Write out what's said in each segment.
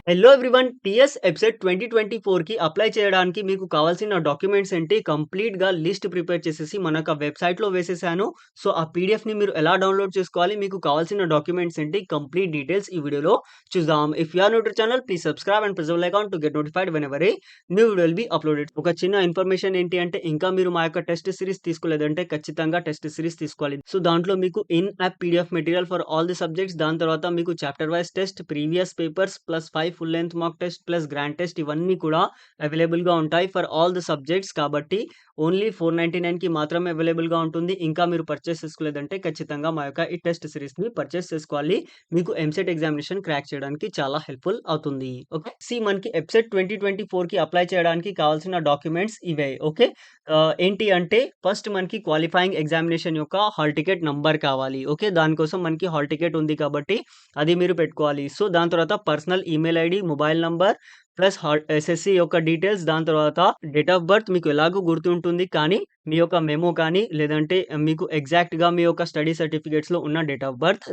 Hello everyone. TS ఎబ్సెట్ 2024కి apply చేయడానికి మీకు కావాల్సిన డాక్యుమెంట్స్ ఏంటి కంప్లీట్‌గా లిస్ట్ ప్రిపేర్ చేసేసి మనొక వెబ్‌సైట్‌లో వేసేసాను. సో, ఆ పీడీఎఫ్‌ని మీరు ఎలా డౌన్‌లోడ్ చేసుకోవాలి, మీకు కావాల్సిన డాక్యుమెంట్స్ ఏంటి, కంప్లీట్ డీటెయిల్స్ ఈ వీడియోలో చూద్దాం. If you are new to channel please subscribe and press the bell icon to get notified whenever a new video will be uploaded. ఒక చిన్న ఇన్ఫర్మేషన్ ఏంటి అంటే, ఇంకా మీరు మా యొక్క టెస్ట్ సిరీస్ తీసుకోలేదంటే ఖచ్చితంగా టెస్ట్ సిరీస్ తీసుకోవాలి. సో, దాంట్లో మీకు in app PDF material for all the subjects, దాని తర్వాత మీకు chapter wise test, previous papers plus 5 full length mock test plus grand test ఇవన్నీ కూడా అవైలబుల్‌గా ఉంటాయి ఫర్ ఆల్ ది సబ్జెక్ట్స్. కాబట్టి ఓన్లీ 499కి మాత్రమే అవైలబుల్‌గా ఉంటుంది. ఇంకా మీరు పర్చేస్ చేసుకోలేదంటే ఖచ్చితంగా మా యొక్క ఈ టెస్ట్ సిరీస్‌ని పర్చేస్ చేసుకోవాలి. మీకు ఎంసెట్ ఎగ్జామినేషన్ క్రాక్ చేయడానికి చాలా హెల్ప్‌ఫుల్ అవుతుంది. ఓకే. మనకి ఎబ్సెట్ 2024కి అప్లై చేయడానికి కావాల్సిన డాక్యుమెంట్స్ ఇవే. ఓకే. ఏంటి అంటే ఫస్ట్ మనకి క్వాలిఫైయింగ్ ఎగ్జామినేషన్ యొక్క హాల్ టికెట్ నంబర్ కావాలి. ఓకే. దానికోసం మనకి హాల్ టికెట్ ఉంది కాబట్టి అది మీరు పెట్టుకోవాలి. సో, దాని తర్వాత personal email ID, mobile number plus SSC యొక్క డీటెయిల్స్, దాని తర్వాత డేట్ ఆఫ్ బర్త్ మీకు ఎలాగో గుర్తుంటుంది. కానీ మీ యొక్క మెమో కానీ లేదంటే మీకు ఎగ్జాక్ట్‌గా మీ యొక్క స్టడీ సర్టిఫికేట్స్‌లో ఉన్న డేట్ ఆఫ్ బర్త్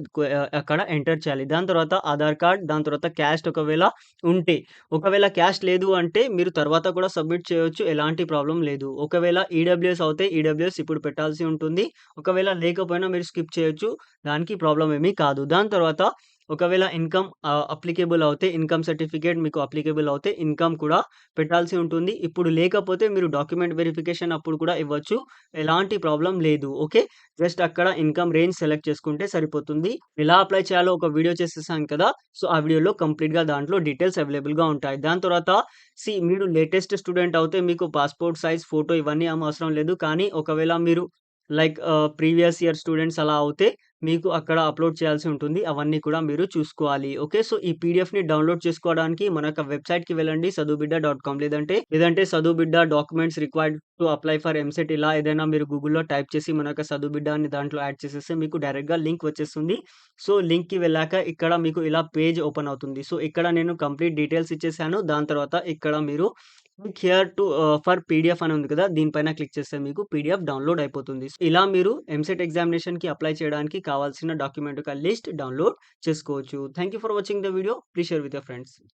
అక్కడ ఎంటర్ చేయాలి. దాని తర్వాత ఆధార్ కార్డ్, దాని తర్వాత క్యాస్ట్ ఒకవేళ ఉంటే. ఒకవేళ క్యాస్ట్ లేదు అంటే మీరు తర్వాత కూడా సబ్మిట్ చేయొచ్చు. ఎలాంటి ప్రాబ్లమ్ లేదు. ఒకవేళ ఈడబ్ల్యూఎస్ అవుతే ఈడబ్ల్యూఎస్ ఇప్పుడు పెట్టాల్సి ఉంటుంది. ఒకవేళ లేకపోయినా మీరు స్కిప్ చేయొచ్చు. దానికి ప్రాబ్లమ్ ఏమీ కాదు. దాని తర్వాత ఒకవేళ ఇన్‌కమ్ అప్లికేబుల్ అవుతే ఇన్‌కమ్ సర్టిఫికేట్ మీకు అప్లికేబుల్ అవుతే ఇన్‌కమ్ కూడా పెట్టాల్సి ఉంటుంది. ఇప్పుడు లేకపోతే మీరు డాక్యుమెంట్ వెరిఫికేషన్ అప్పుడు కూడా ఇవ్వచ్చు. ఎలాంటి ప్రాబ్లమ్ లేదు. ఓకే. జస్ట్ అక్కడ ఇన్‌కమ్ రేంజ్ సెలెక్ట్ చేసుకుంటే సరిపోతుంది. ఎలా అప్లై చేయాలో ఒక వీడియో చేసేసాను కదా! సో, ఆ వీడియోలో కంప్లీట్‌గా దాంట్లో డీటెయిల్స్ అవైలబుల్‌గా ఉంటాయి. దాని తర్వాత మీరు లేటెస్ట్ స్టూడెంట్ అవుతే మీకు పాస్‌పోర్ట్ సైజ్ ఫోటో ఇవన్నీ ఏం అవసరం లేదు. కానీ ఒకవేళ మీరు లైక్ ప్రీవియస్ ఇయర్ స్టూడెంట్స్ అలా అవుతే మీకు అక్కడ అప్‌లోడ్ చేయాల్సి ఉంటుంది. అవన్నీ కూడా మీరు చూసుకోవాలి. ఓకే. సో, ఈ పీడీఎఫ్‌ని డౌన్‌లోడ్ చేసుకోవడానికి మన యొక్క వెబ్‌సైట్‌కి వెళ్ళండి sadubiడ్డ.com లేదంటే Sadubidda documents required to apply for EAMCET ఇలా ఏదైనా మీరు గూగుల్‌లో టైప్ చేసి మన యొక్క సదుబిడ్డ అని దాంట్లో యాడ్ చేసేస్తే మీకు డైరెక్ట్‌గా లింక్ వచ్చేస్తుంది. సో, లింక్‌కి వెళ్ళాక ఇక్కడ మీకు ఇలా పేజ్ ఓపెన్ అవుతుంది. సో, ఇక్కడ నేను కంప్లీట్ డీటెయిల్స్ ఇచ్చేసాను. దాని తర్వాత ఇక్కడ మీరు click here to for PDF అని ఉంది కదా! దీనిపైన క్లిక్ చేస్తే మీకు పీడీఎఫ్ డౌన్‌లోడ్ అయిపోతుంది. ఇలా మీరు ఎంసెట్ ఎగ్జామినేషన్‌కి అప్లై చేయడానికి కావాల్సిన డాక్యుమెంట్ యొక్క లిస్ట్ డౌన్‌లోడ్ చేసుకోవచ్చు. Thank you for watching the video. Please share with your friends.